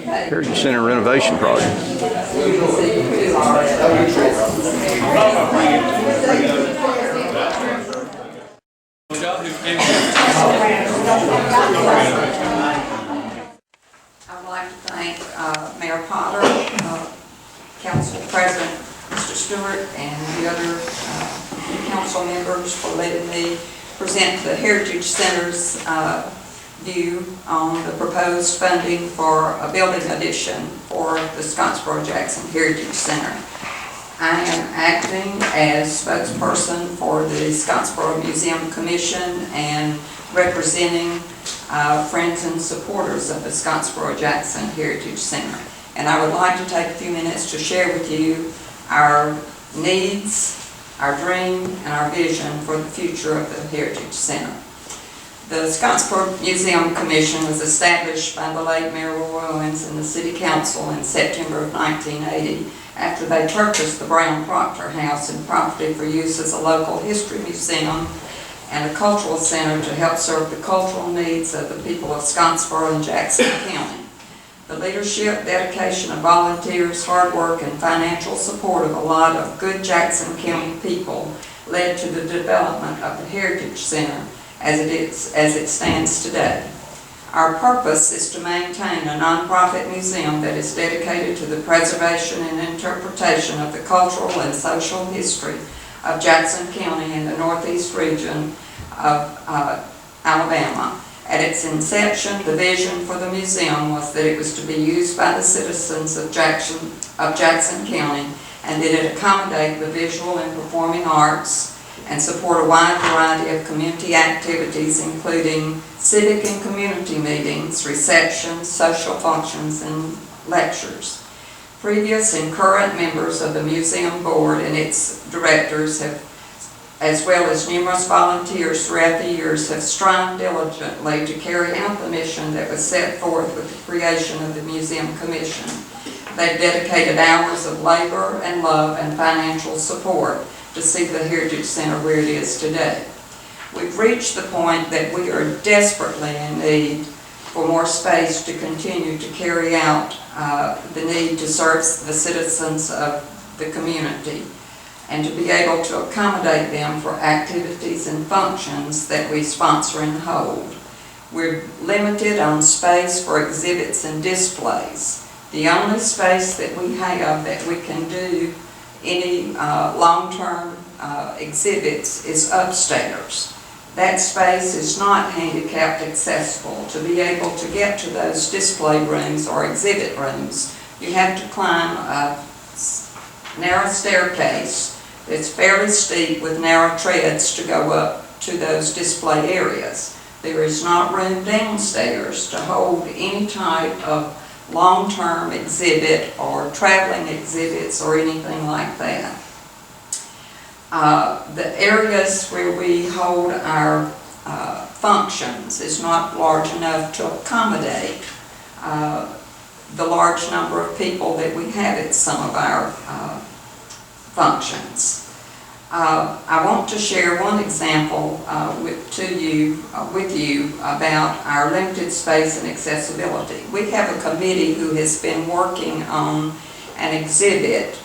Heritage Center renovation project. I would like to thank Mayor Potter, Council President Mr. Stewart, and the other council members for letting me present the Heritage Center's view on the proposed funding for a building addition for the Scottsboro Jackson Heritage Center. I am acting as spokesperson for the Scottsboro Museum Commission and representing friends and supporters of the Scottsboro Jackson Heritage Center. And I would like to take a few minutes to share with you our needs, our dream, and our vision for the future of the Heritage Center. The Scottsboro Museum Commission was established by the late Mayor Roy Owens and the City Council in September of 1980 after they purchased the Brown Proctor House and property for use as a local history museum and a cultural center to help serve the cultural needs of the people of Scottsboro and Jackson County. The leadership, dedication of volunteers, hard work, and financial support of a lot of good Jackson County people led to the development of the Heritage Center as it stands today. Our purpose is to maintain a nonprofit museum that is dedicated to the preservation and interpretation of the cultural and social history of Jackson County and the Northeast region of Alabama. At its inception, the vision for the museum was that it was to be used by the citizens of Jackson County and that it accommodate the visual and performing arts and support a wide variety of community activities, including civic and community meetings, receptions, social functions, and lectures. Previous and current members of the museum board and its directors have, as well as numerous volunteers throughout the years, have strived diligently to carry out the mission that was set forth with the creation of the Museum Commission. They've dedicated hours of labor and love and financial support to see the Heritage Center where it is today. We've reached the point that we are desperately in need for more space to continue to carry out the need to serve the citizens of the community and to be able to accommodate them for activities and functions that we sponsor and hold. We're limited on space for exhibits and displays. The only space that we have that we can do any long-term exhibits is upstairs. That space is not handicapped accessible. To be able to get to those display rooms or exhibit rooms, you have to climb a narrow staircase that's fairly steep with narrow treads to go up to those display areas. There is not room downstairs to hold any type of long-term exhibit or traveling exhibits or anything like that. The areas where we hold our functions is not large enough to accommodate the large number of people that we have at some of our functions. I want to share one example with you about our limited space and accessibility. We have a committee who has been working on an exhibit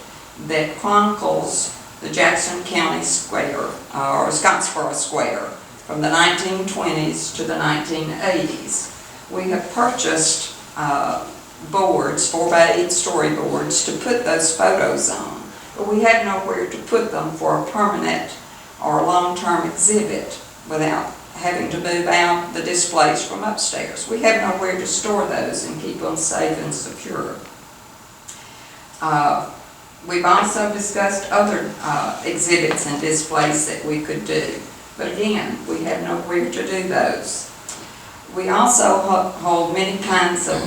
that chronicles the Jackson County Square, or Scottsboro Square, from the 1920s to the 1980s. We have purchased boards, 4x8 storyboards, to put those photos on. But we had nowhere to put them for a permanent or a long-term exhibit without having to move out the displays from upstairs. We have nowhere to store those and keep them safe and secure. We've also discussed other exhibits and displays that we could do, but again, we have nowhere to do those. We also hold many kinds of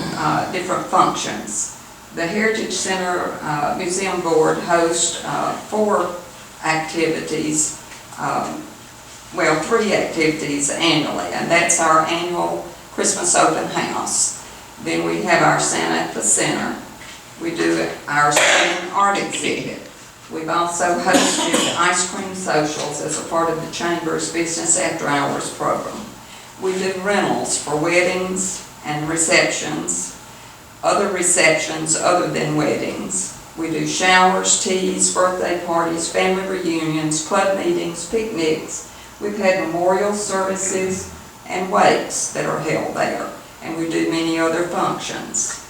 different functions. The Heritage Center Museum Board hosts 4 activities, well, 3 activities annually, and that's our annual Christmas open house. Then we have our Santa at the Center. We do our spring art exhibit. We've also hosted ice cream socials as a part of the Chamber's Business After Hours program. We do rentals for weddings and receptions. other receptions other than weddings. We do showers, teas, birthday parties, family reunions, club meetings, picnics. We've had memorial services and wakes that are held there, and we do many other functions.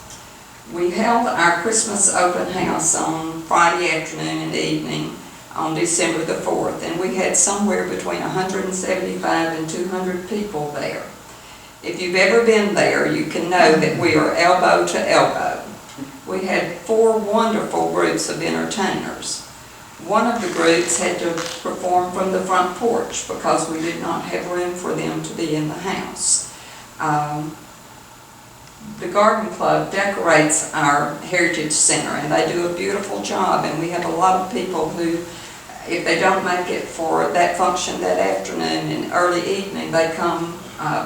We held our Christmas open house on Friday afternoon and evening on December the 4th, and we had somewhere between 175 and 200 people there. If you've ever been there, you can know that we are elbow to elbow. We had 4 wonderful groups of entertainers. One of the groups had to perform from the front porch because we did not have room for them to be in the house. The Garden Club decorates our Heritage Center, and they do a beautiful job, and we have a lot of people who, if they don't make it for that function that afternoon and early evening, they come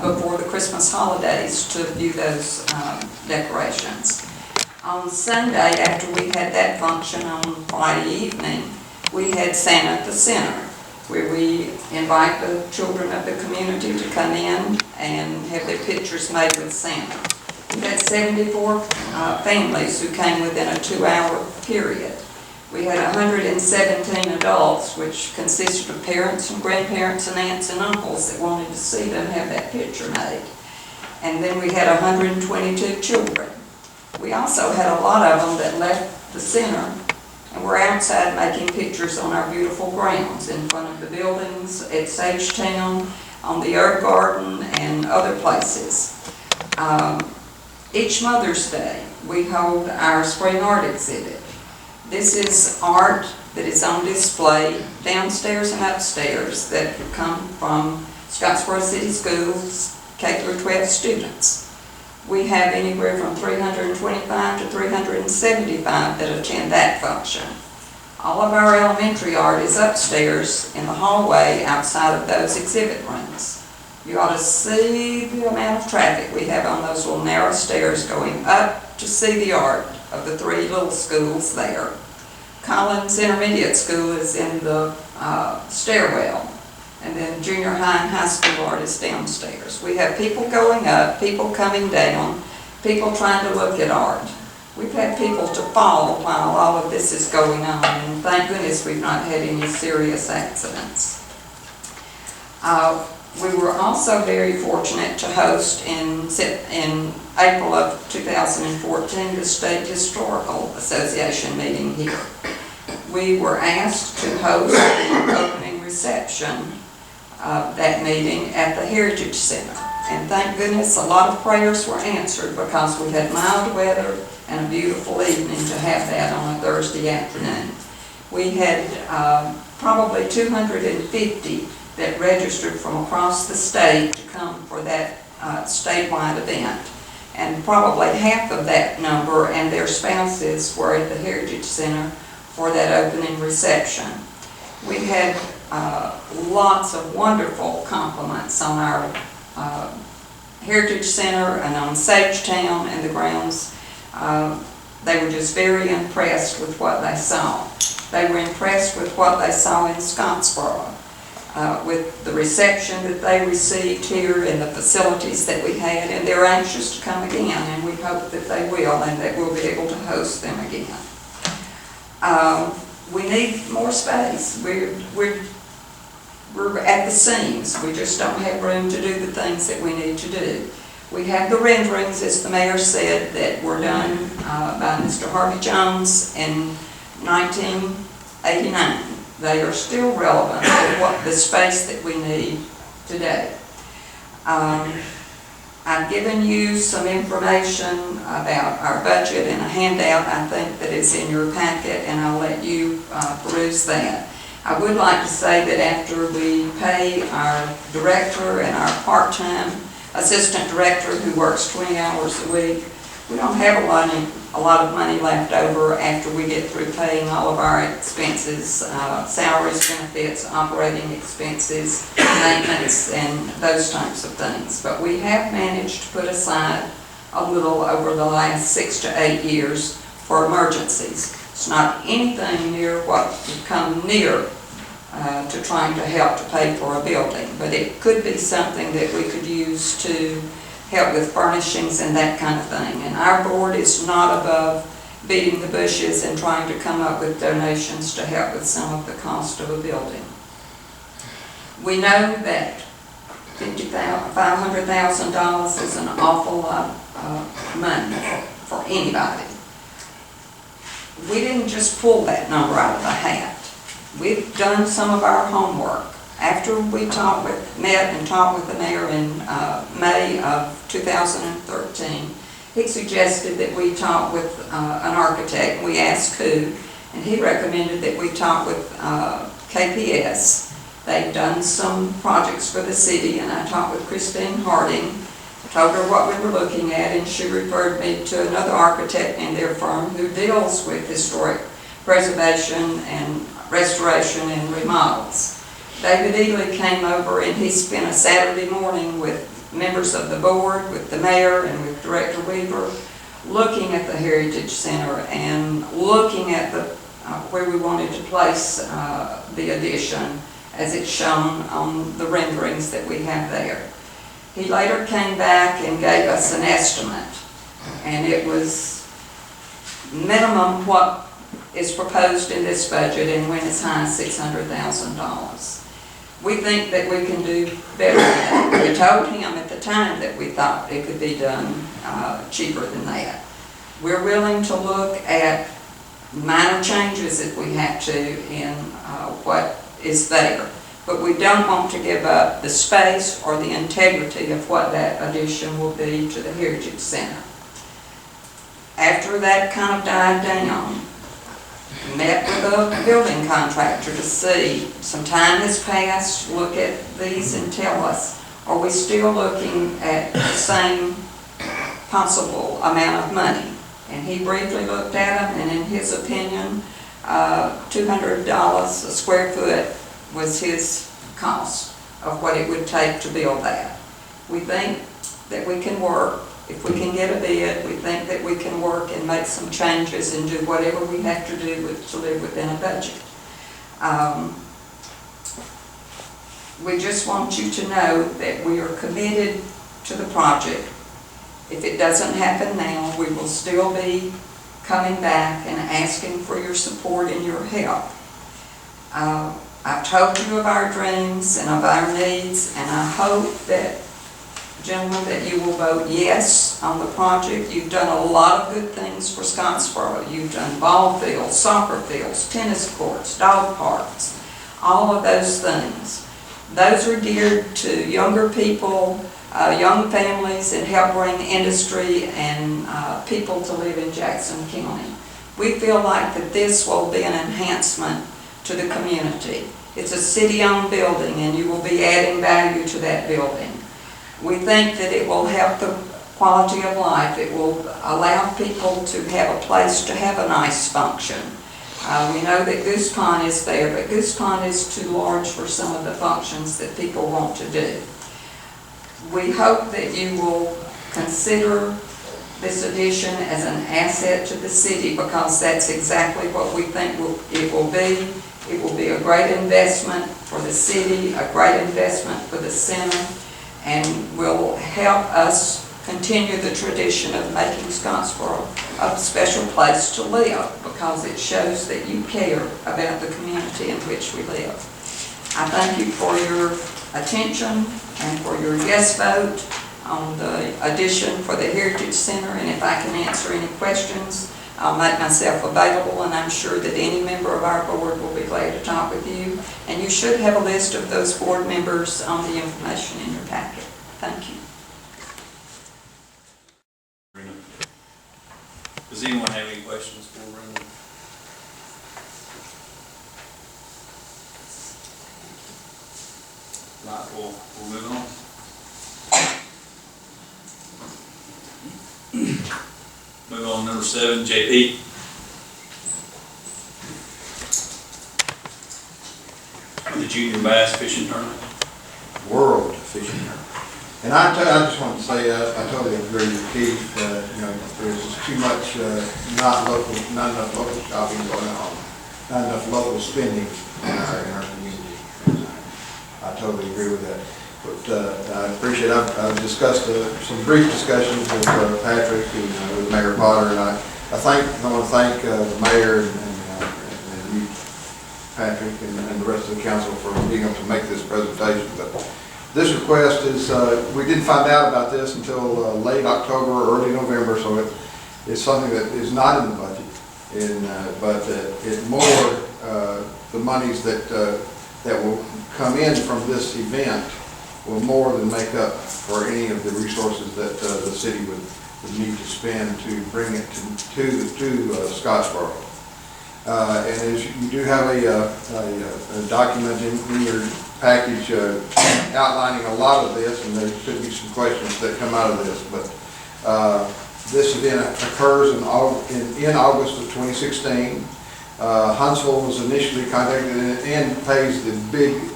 before the Christmas holidays to view those decorations. On Sunday, after we had that function on Friday evening, we had Santa at the Center, where we invite the children of the community to come in and have their pictures made with Santa. We had 74 families who came within a 2-hour period. We had 117 adults, which consisted of parents and grandparents and aunts and uncles that wanted to see them have that picture made. And then we had 122 children. We also had a lot of them that left the center and were outside making pictures on our beautiful grounds in front of the buildings at Sagetown, on the herb garden, and other places. Each Mother's Day, we hold our spring art exhibit. This is art that is on display downstairs and upstairs that come from Scottsboro City Schools, K-12 students. We have anywhere from 325 to 375 that attend that function. All of our elementary art is upstairs in the hallway outside of those exhibit rooms. You ought to see the amount of traffic we have on those little narrow stairs going up to see the art of the 3 little schools there. Collins Intermediate School is in the stairwell, and then junior high and high school art is downstairs. We have people going up, people coming down, people trying to look at art. We've had people to fall while all of this is going on, and thank goodness we've not had any serious accidents. We were also very fortunate to host in April of 2014 the State Historical Association meeting here. We were asked to host the opening reception of that meeting at the Heritage Center. And thank goodness a lot of prayers were answered because we had mild weather and a beautiful evening to have that on a Thursday afternoon. We had probably 250 that registered from across the state to come for that statewide event. And probably half of that number and their spouses were at the Heritage Center for that opening reception. We had lots of wonderful compliments on our Heritage Center and on Sagetown and the grounds. They were just very impressed with what they saw. They were impressed with what they saw in Scottsboro. With the reception that they received here and the facilities that we had, and they're anxious to come again, and we hope that they will and that we'll be able to host them again. We need more space. We're at the seams. We just don't have room to do the things that we need to do. We have the renderings, as the mayor said, that were done by Mr. Harvey Jones in 1989. They are still relevant to what the space that we need today. I've given you some information about our budget in a handout I think that is in your packet, and I'll let you peruse that. I would like to say that after we pay our director and our part-time assistant director who works 20 hours a week, we don't have a lot of money left over after we get through paying all of our expenses, salaries, benefits, operating expenses, maintenance, and those types of things. But we have managed to put aside a little over the last 6 to 8 years for emergencies. It's not anything near what would come near to trying to help to pay for a building, but it could be something that we could use to help with furnishings and that kind of thing. And our board is not above beating the bushes and trying to come up with donations to help with some of the cost of a building. We know that $500,000 is an awful lot of money for anybody. We didn't just pull that number out of the hat. We've done some of our homework. After we met and talked with the mayor in May of 2013, he suggested that we talk with an architect. We asked who, and he recommended that we talk with KPS. They've done some projects for the city, and I talked with Christine Harding, told her what we were looking at, and she referred me to another architect in their firm who deals with historic preservation and restoration and remodels. David Ely came over, and he spent a Saturday morning with members of the board, with the mayor, and with Director Weaver, looking at the Heritage Center and looking at the where we wanted to place the addition as it's shown on the renderings that we have there. He later came back and gave us an estimate, and it was minimum what is proposed in this budget and went as high as $600,000. We think that we can do better than that. We told him at the time that we thought it could be done cheaper than that. We're willing to look at minor changes if we have to in what is there, but we don't want to give up the space or the integrity of what that addition will be to the Heritage Center. After that kind of died down, met with a building contractor to see, some time has passed, look at these and tell us, are we still looking at the same possible amount of money? And he briefly looked at them, and in his opinion, $200 a square foot was his cost of what it would take to build that. We think that we can work. If we can get a bid, we think that we can work and make some changes and do whatever we have to do to live within a budget. We just want you to know that we are committed to the project. If it doesn't happen now, we will still be coming back and asking for your support and your help. I've told you of our dreams and of our needs, and I hope that, gentlemen, that you will vote yes on the project. You've done a lot of good things for Scottsboro. You've done ball fields, soccer fields, tennis courts, dog parks, all of those things. Those are geared to younger people, young families, and help bring industry and people to live in Jackson County. We feel like that this will be an enhancement to the community. It's a city-owned building, and you will be adding value to that building. We think that it will help the quality of life. It will allow people to have a place to have a nice function. We know that Goose Pond is there, but Goose Pond is too large for some of the functions that people want to do. We hope that you will consider this addition as an asset to the city, because that's exactly what we think it will be. It will be a great investment for the city, a great investment for the center, and will help us continue the tradition of making Scottsboro a special place to live, because it shows that you care about the community in which we live. I thank you for your attention and for your yes vote on the addition for the Heritage Center, and if I can answer any questions, I'll make myself available, and I'm sure that any member of our board will be glad to talk with you. And you should have a list of those board members on the information in your packet. Thank you. Does anyone have any questions for Brenda? Right, we'll move on. Move on to number 7, JP. The Junior Bass Fishing Tournament. World fishing tournament. And I just want to say, I totally agree with Keith. There's just too much not enough local shopping going on, not enough local spending in our community. I totally agree with that. But I appreciate, I've discussed some brief discussions with Patrick and with Mayor Potter, and I want to thank the mayor and you, Patrick, and the rest of the council for being able to make this presentation. But this request is, we didn't find out about this until late October or early November, so it's something that is not in the budget. But it more, the monies that will come in from this event will more than make up for any of the resources that the city would need to spend to bring it to Scottsboro. And as you do have a document in your package outlining a lot of this, and there could be some questions that come out of this, but this event occurs in August of 2016. Huntsville was initially contacted and pays the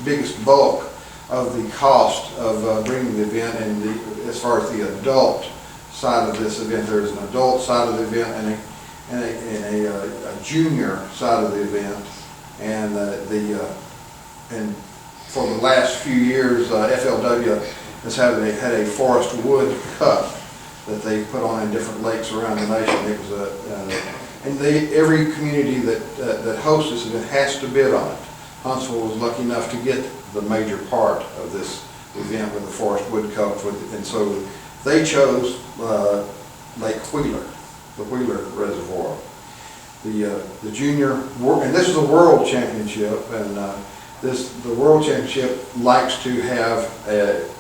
biggest bulk of the cost of bringing the event, and as far as the adult side of this event, there's an adult side of the event and a junior side of the event, and and for the last few years, FLW has had a Forest Wood Cup that they put on in different lakes around the nation. It was and every community that hosts this event has to bid on it. Huntsville was lucky enough to get the major part of this event with the Forest Wood Cup, and so they chose Lake Wheeler, the Wheeler Reservoir. The junior, and this is a world championship, and the world championship likes to have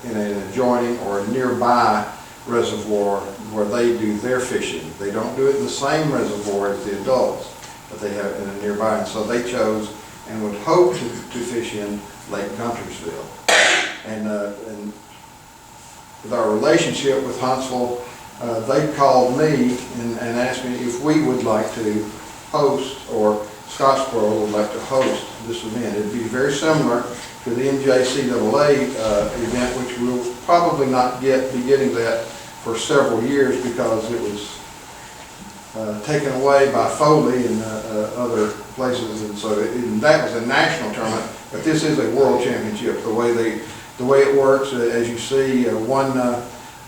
in an adjoining or a nearby reservoir where they do their fishing. They don't do it in the same reservoir as the adults, but they have it in a nearby, and so they chose and would hope to fish in Lake Guntersville. And with our relationship with Huntsville, they called me and asked me if we would like to host, or Scottsboro would like to host this event. It'd be very similar to the NJCAA event, which we'll probably not be getting that for several years because it was taken away by Foley and other places, and so that was a national tournament. But this is a world championship. The way it works, as you see, one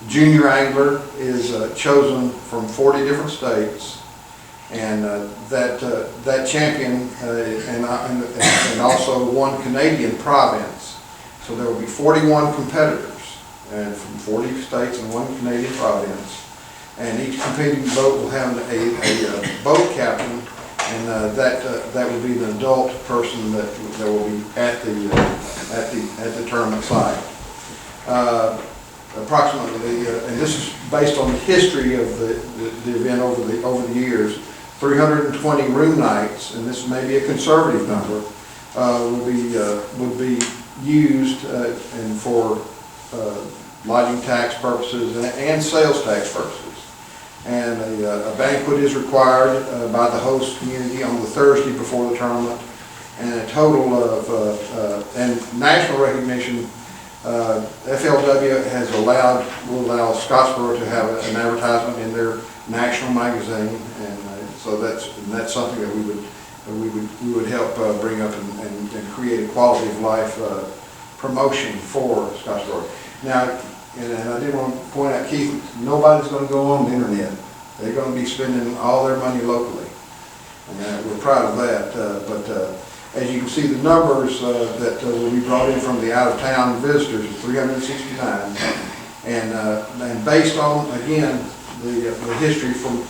junior angler is chosen from 40 different states, and that champion and also one Canadian province. So there will be 41 competitors, and from 40 states and one Canadian province. And each competing boat will have a boat captain, and that will be the adult person that will be at the tournament site. Approximately, and this is based on the history of the event over the years. 320 room nights, and this may be a conservative number, would be used and for lodging tax purposes and sales tax purposes. And a banquet is required by the host community on the Thursday before the tournament, and a total of and national recognition. FLW will allow Scottsboro to have an advertisement in their national magazine, and so that's something that we would help bring up and create a quality of life promotion for Scottsboro. Now, and I did want to point out, Keith, nobody's going to go on the internet. They're going to be spending all their money locally, and we're proud of that. But as you can see, the numbers that will be brought in from the out-of-town visitors is 369, and based on, again, the history from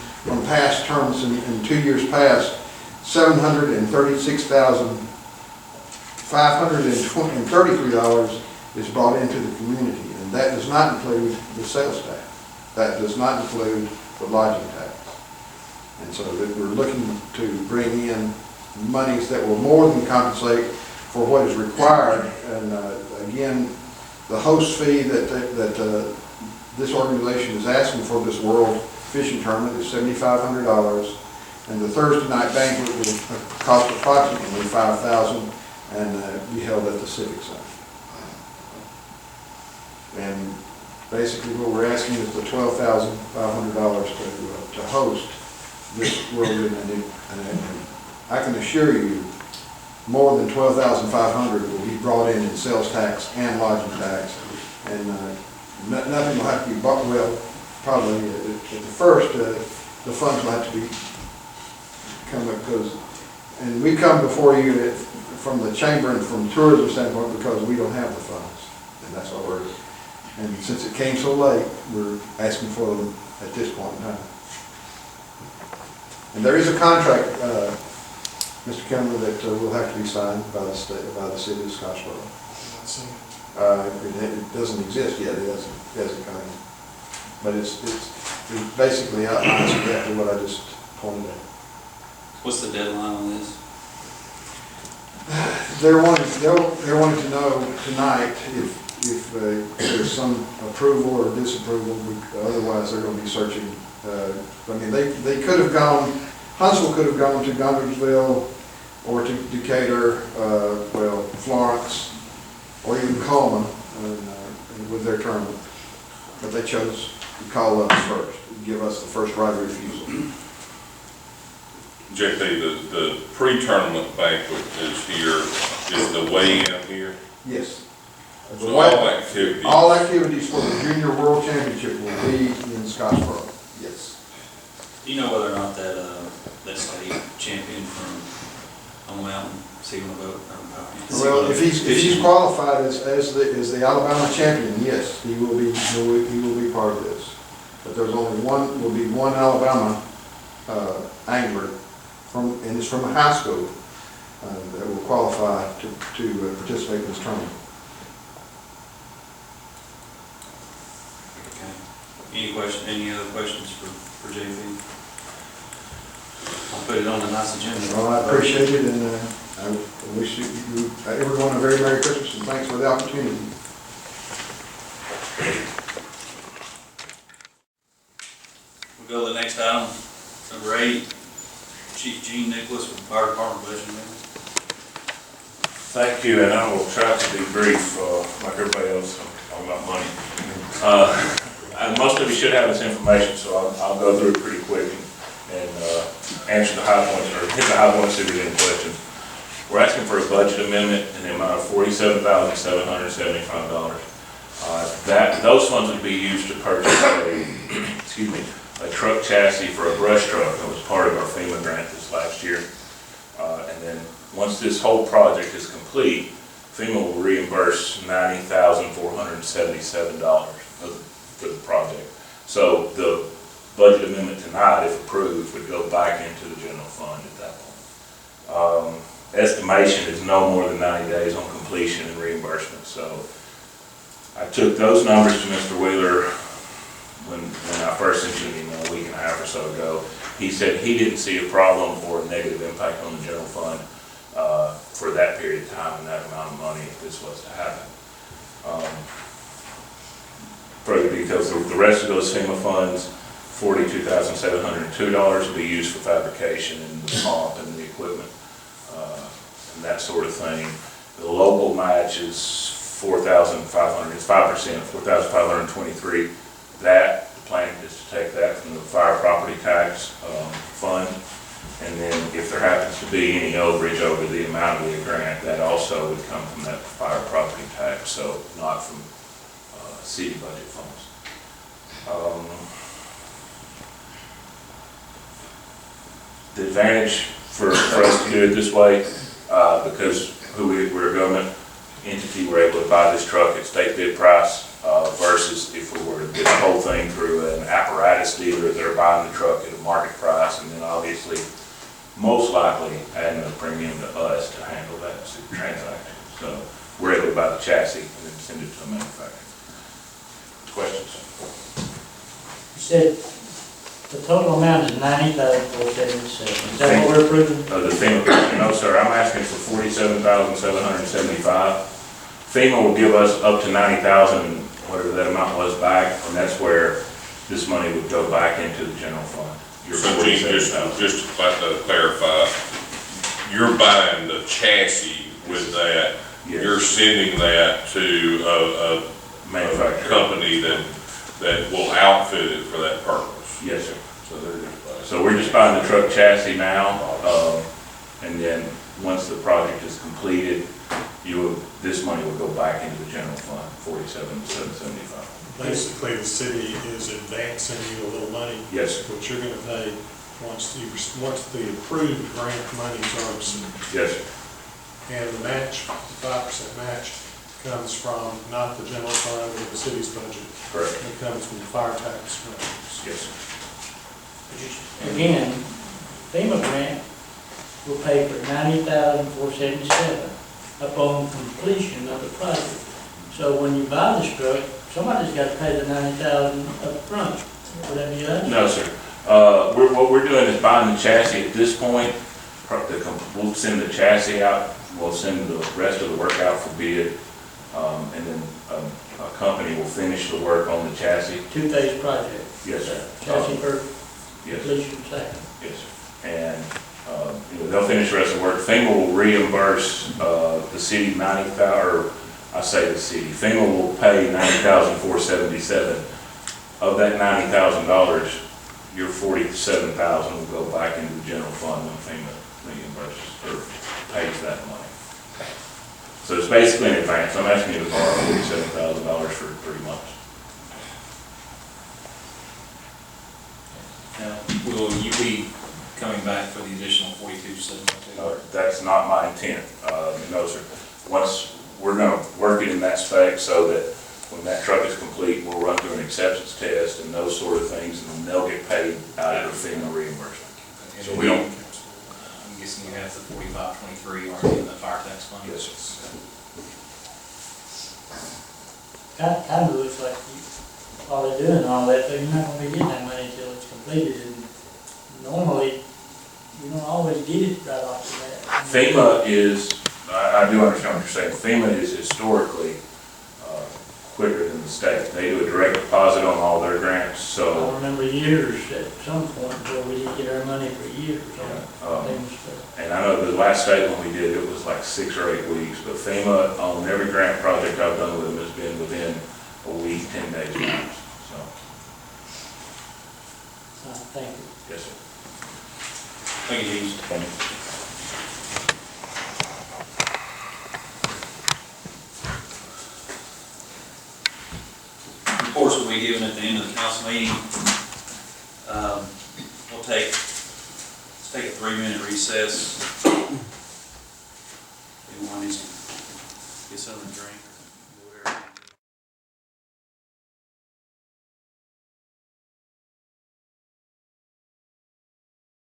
past tournaments in 2 years past, $736,533 is brought into the community, and that does not include the sales tax. That does not include the lodging tax. And so that we're looking to bring in monies that will more than compensate for what is required. And again, the host fee that this organization is asking for this World Fishing Tournament is $7,500, and the Thursday night banquet will cost approximately $5,000 and be held at the Civic Center. And basically what we're asking is the $12,500 to host this world event, and I can assure you more than $12,500 will be brought in sales tax and lodging tax, and nothing will have to be bought, well, probably at the first, the funds will have to be come up, because, and we come before you from the chamber and from the tourism standpoint because we don't have the funds, and that's all we're, and since it came so late, we're asking for them at this point in time. And there is a contract, Mr. Kemmer, that will have to be signed by the state, by the city of Scottsboro. It doesn't exist yet, it hasn't come in. But it's basically outlines exactly what I just pointed out. What's the deadline on this? They're wanting to know tonight if there's some approval or disapproval, otherwise they're going to be searching. I mean, they could have gone, Huntsville could have gone to Guntersville or to Decatur, well, Florence, or even Coleman with their tournament, but they chose to call us first, give us the first right of refusal. JP, the pre-tournament banquet is here, is the weigh-in here? Yes. So all all activities for the Junior World Championship will be in Scottsboro, yes. Do you know whether or not that state champion from on the mountain, Seagull Boat? Well, if he's qualified as the Alabama champion, yes, he will be part of this. But there's only will be one Alabama angler and it's from a high school that will qualify to participate in this tournament. Okay. Any other questions for JP? I'll put it on the nice agenda. Well, I appreciate it, and I wish everyone a very Merry Christmas, and thanks for the opportunity. We'll go to the next item, number 8. Chief Gene Nicholas with the Fire Department, bless you, man. Thank you, and I will try to be brief, like everybody else, talking about money. Most of you should have this information, so I'll go through it pretty quick and answer the high points, or hit the high points if there's any questions. We're asking for a budget amendment in the amount of $47,775. Those funds would be used to purchase a truck chassis for a brush truck that was part of our FEMA grant this last year. And then once this whole project is complete, FEMA will reimburse $90,477 for the project. So the budget amendment tonight, if approved, would go back into the general fund at that point. Estimation is no more than 90 days on completion and reimbursement. So I took those numbers to Mr. Wheeler when I first sent you an email a week and a half or so ago. He said he didn't see a problem or a negative impact on the general fund for that period of time and that amount of money if this was to happen. Further details, the rest of those FEMA funds, $42,702 will be used for fabrication and the pump and the equipment and that sort of thing. The local match is $4,500, it's 5%, $4,523. The plan is to take that from the fire property tax fund, and then if there happens to be any overage over the amount of the grant, that also would come from that fire property tax, so not from city budget funds. The advantage for us to do it this way, because we're a government entity, we're able to buy this truck at state bid price, versus if we were to get the whole thing through an apparatus dealer, they're buying the truck at a market price, and then obviously, most likely, adding a premium to us to handle that transaction. So we're able to buy the chassis and then send it to the manufacturer. Questions? You said the total amount is $90,477. Is that what we're approving? The FEMA, no sir, I'm asking for $47,775. FEMA will give us up to $90,000, whatever that amount was back, and that's where this money would go back into the general fund. So Gene, just to clarify, you're buying the chassis with that, Yes. You're sending that to a Manufacturer. company that will outfit it for that purpose. Yes, sir. So they're just buying. So we're just buying the truck chassis now, and then once the project is completed, this money would go back into the general fund, 47,775. Basically, the city is advancing you a little money. Yes, sir. Which you're gonna pay once the approved grant monies are received. Yes, sir. And the match, the 5% match, comes from not the general fund or the city's budget. Correct. It comes from the fire tax revenues. Yes, sir. Again, FEMA grant will pay for $90,477 upon completion of the project. So when you buy the truck, somebody's got to pay the $90,000 up front. Would that be right? No, sir. What we're doing is buying the chassis at this point. We'll send the chassis out, we'll send the rest of the work out for bid, and then a company will finish the work on the chassis. Two-phase project. Yes, sir. Chassis first, Yes, completion second. yes, sir. And, they'll finish the rest of the work. FEMA will reimburse, the city or I say the city, FEMA will pay $90,477. Of that $90,000, your $47,000 will go back into the general fund when FEMA reimburses or pays that money. So it's basically an advance. I'm asking you to borrow $47,000 for 3 months. Now, will you be coming back for the additional 42,702? That's not my intent, no, sir. Once, we're gonna work it in that spec so that when that truck is complete, we'll run through an acceptance test and those sort of things, and then they'll get paid out of the FEMA reimbursement. So we don't. I'm guessing you have the 4523 already in the fire tax fund? Yes, sir. Kind of looks like while they're doing all that, but you're not gonna be getting that money until it's completed, and normally, you don't always get it right off the bat. FEMA is, I do understand what you're saying, FEMA is historically quicker than the state. They do a direct deposit on all their grants, I so. remember years at some point where we didn't get our money for years on Yeah, things. And I know the last state one we did, it was like 6 or 8 weeks, but FEMA, on every grant project I've done with them, has been within a week, 10 days max, so. Thank you. Yes, sir. Thank you, James. Thank you. Reports will be given at the end of the council meeting. Let's take a 3-minute recess. Everyone needs to get something to drink.